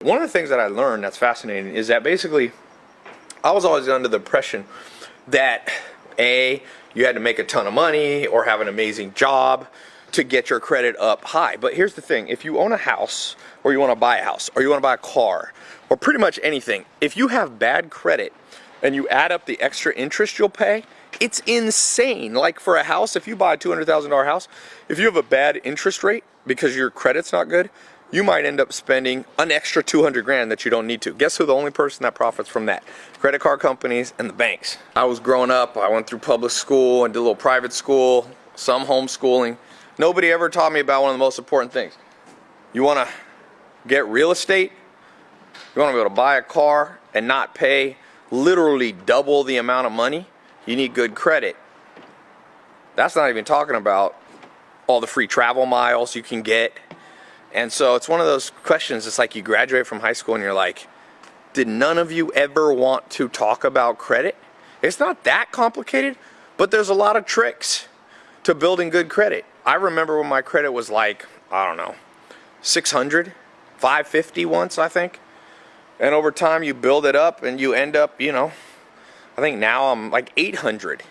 One of the things that I learned that's fascinating is that basically I was always under the impression that you had to make a ton of money or have an amazing job to get your credit up high. But here's the thing, if you own a house or you want to buy a house or you want to buy a car or pretty much anything, if you have bad credit and you add up the extra interest you'll pay, it's insane. Like for a house, if you buy a $200,000 house, if you have a bad interest rate because your credit's not good, you might end up spending an extra 200 grand that you don't need to. Guess who the only person that profits from that? Credit card companies and the banks. I was growing up, I went through public school and did a little private school, some homeschooling. Nobody ever taught me about one of the most important things. You want to get real estate? You want to be able to buy a car and not pay literally double the amount of money? You need good credit. That's not even talking about all the free travel miles you can get. And so it's one of those questions, it's like you graduate from high school and you're like, did none of you ever want to talk about credit? It's not that complicated, but there's a lot of tricks to building good credit. I remember when my credit was like, I don't know, 600, 550 once, I think. And over time you build it up and you end up, I think now I'm like 800.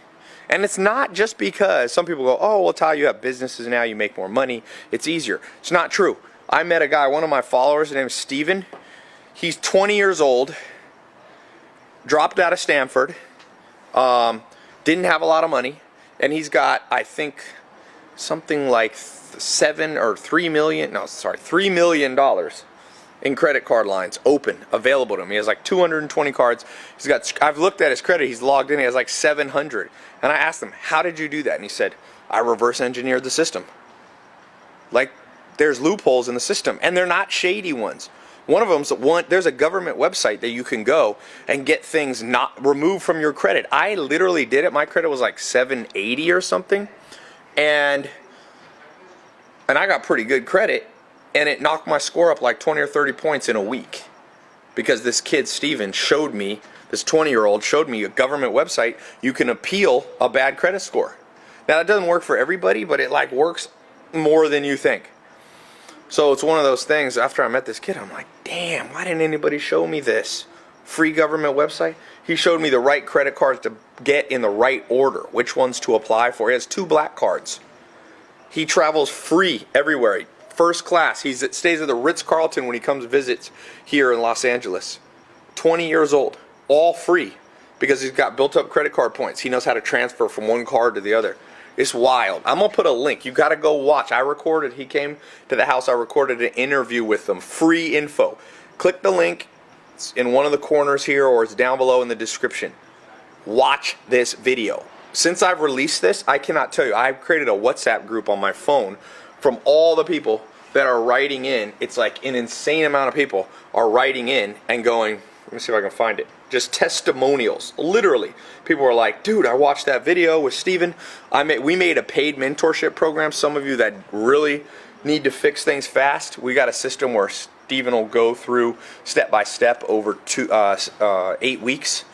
And it's not just because some people go, oh, well, Ty, you have businesses now, you make more money, it's easier. It's not true. I met a guy, one of my followers, his name is Steven. He's 20 years old, dropped out of Stanford, didn't have a lot of money, and he's got, I think, something like $3 million in credit card lines open, available to him. He has like 220 cards. I've looked at his credit, he's logged in, he has like 700. And I asked him, how did you do that? And he said, I reverse engineered the system. Like, there's loopholes in the system, and they're not shady ones. One of them's there's a government website that you can go and get things not removed from your credit. I literally did it. My credit was like 780 or something, and I got pretty good credit, and it knocked my score up like 20 or 30 points in a week because this kid, Steven, showed me, this 20-year-old showed me a government website you can appeal a bad credit score. Now, it doesn't work for everybody, but it like works more than you think. So it's one of those things, after I met this kid, I'm like, damn, why didn't anybody show me this? Free government website. He showed me the right credit cards to get in the right order, which ones to apply for. He has 2 black cards. He travels free everywhere. First class. He stays at the Ritz Carlton when he comes visits here in Los Angeles. 20 years old. All free because he's got built up credit card points. He knows how to transfer from one card to the other. It's wild. I'm going to put a link. You got to go watch. He came to the house. I recorded an interview with him. Free info. Click the link. It's in one of the corners here or it's down below in the description. Watch this video. Since I've released this, I cannot tell you. I've created a WhatsApp group on my phone from all the people that are writing in. It's like an insane amount of people are writing in and going, let me see if I can find it. Just testimonials. Literally. People are like, dude, I watched that video with Steven. We made a paid mentorship program. Some of you that really need to fix things fast, we got a system where Steven will go through step by step over 8 weeks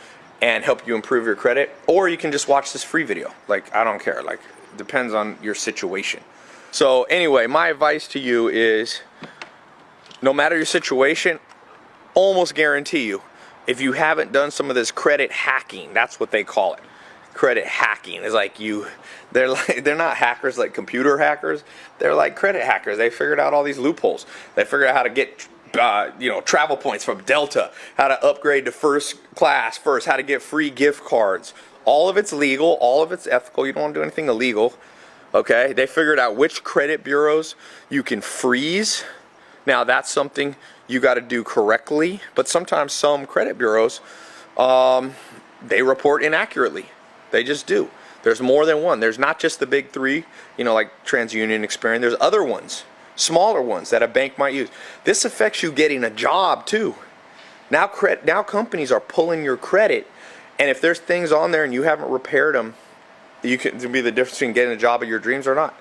and help you improve your credit. Or you can just watch this free video. Like, I don't care. Like, depends on your situation. So anyway, my advice to you is, no matter your situation, almost guarantee you, if you haven't done some of this credit hacking, that's what they call it. Credit hacking is like they're not hackers like computer hackers. They're like credit hackers. They figured out all these loopholes. They figured out how to get travel points from Delta, how to upgrade to first class first, how to get free gift cards. All of it's legal, all of it's ethical. You don't want to do anything illegal. Okay? They figured out which credit bureaus you can freeze. Now that's something you got to do correctly, but sometimes some credit bureaus, they report inaccurately. They just do. There's more than one. There's not just the big 3, like TransUnion, Experian. There's other ones, smaller ones that a bank might use. This affects you getting a job too. Now companies are pulling your credit, and if there's things on there and you haven't repaired them, it'll be the difference between getting a job of your dreams or not.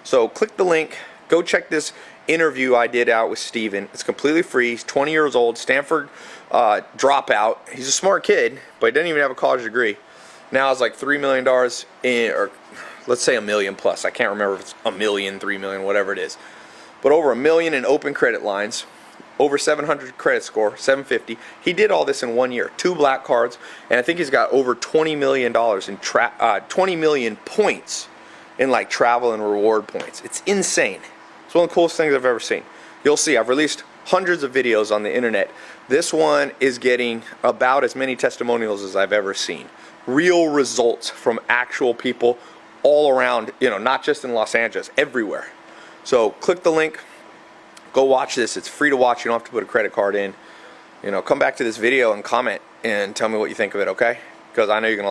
So click the link. Go check this interview I did out with Steven. It's completely free. He's 20 years old, Stanford dropout. He's a smart kid, but he didn't even have a college degree. Now it's like $3 million or let's say $1 million plus. I can't remember if it's $1 million, $3 million, whatever it is. But over $1 million in open credit lines. over 700 credit score, 750. He did all this in 1 year, 2 black cards, and I think he's got over $20 million in 20 million points in like travel and reward points. It's insane. It's one of the coolest things I've ever seen. You'll see, I've released hundreds of videos on the internet. This one is getting about as many testimonials as I've ever seen. Real results from actual people all around, you know, not just in Los Angeles, everywhere. So click the link, go watch this. It's free to watch. You don't have to put a credit card in. You know, come back to this video and comment and tell me what you think of it, okay? Because I know you're going to